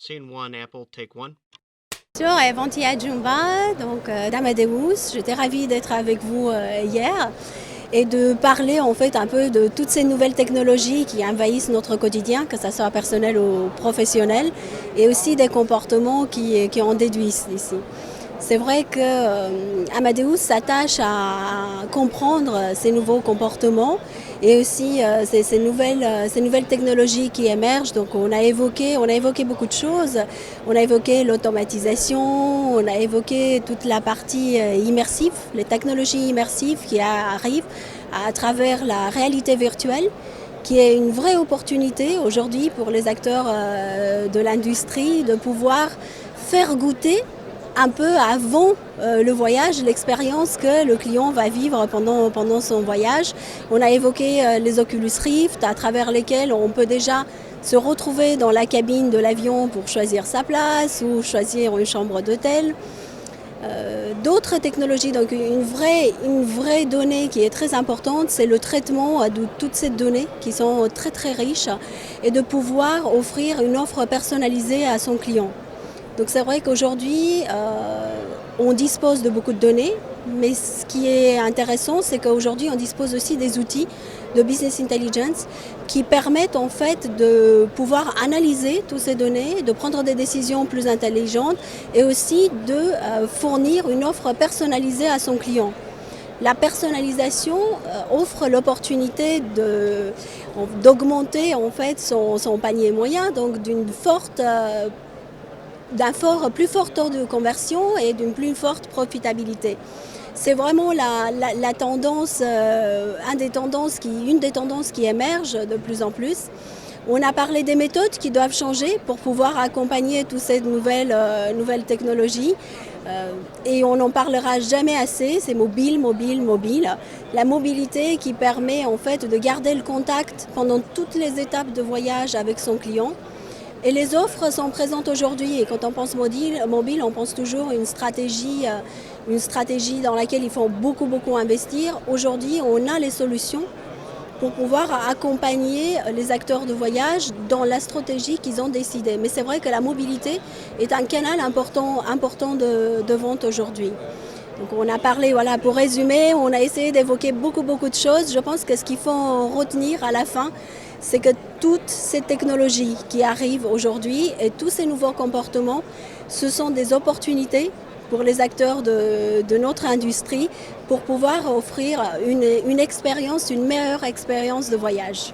Scene one, Apple, take one. Bonjour, Evantia Jumba, donc d'Amadeus. J'étais ravie d'être avec vous hier et de parler en fait un peu de toutes ces nouvelles technologies qui envahissent notre quotidien, que ce soit personnel ou professionnel, et aussi des comportements qui en déduisent ici. C'est vrai que Amadeus s'attache à comprendre ces nouveaux comportements et aussi ces nouvelles technologies qui émergent. Donc on a évoqué beaucoup de choses. On a évoqué l'automatisation, on a évoqué toute la partie immersive, les technologies immersives qui arrivent à travers la réalité virtuelle, qui est une vraie opportunité aujourd'hui pour les acteurs de l'industrie de pouvoir faire goûter un peu avant le voyage, l'expérience que le client va vivre pendant son voyage. On a évoqué les Oculus Rift, à travers lesquels on peut déjà se retrouver dans la cabine de l'avion pour choisir sa place ou choisir une chambre d'hôtel. D'autres technologies, donc une vraie donnée qui est très importante, c'est le traitement de toutes ces données qui sont très très riches et de pouvoir offrir une offre personnalisée à son client. Donc c'est vrai qu'aujourd'hui, on dispose de beaucoup de données, mais ce qui est intéressant, c'est qu'aujourd'hui, on dispose aussi des outils de business intelligence qui permettent en fait de pouvoir analyser toutes ces données, de prendre des décisions plus intelligentes et aussi de fournir une offre personnalisée à son client. La personnalisation offre l'opportunité d'augmenter en fait son panier moyen, donc d'un plus fort taux de conversion et d'une plus forte profitabilité. C'est vraiment la tendance, une des tendances qui émerge de plus en plus. On a parlé des méthodes qui doivent changer pour pouvoir accompagner toutes ces nouvelles technologies. Et on n'en parlera jamais assez, c'est mobile. La mobilité qui permet en fait de garder le contact pendant toutes les étapes de voyage avec son client. Et les offres sont présentes aujourd'hui. Et quand on pense mobile, on pense toujours à une stratégie dans laquelle il faut beaucoup investir. Aujourd'hui, on a les solutions pour pouvoir accompagner les acteurs de voyage dans la stratégie qu'ils ont décidée. Mais c'est vrai que la mobilité est un canal important de vente aujourd'hui. Donc on a parlé, voilà, pour résumer, on a essayé d'évoquer beaucoup de choses. Je pense que ce qu'il faut retenir à la fin, c'est que toutes ces technologies qui arrivent aujourd'hui et tous ces nouveaux comportements, ce sont des opportunités pour les acteurs de notre industrie pour pouvoir offrir une meilleure expérience de voyage.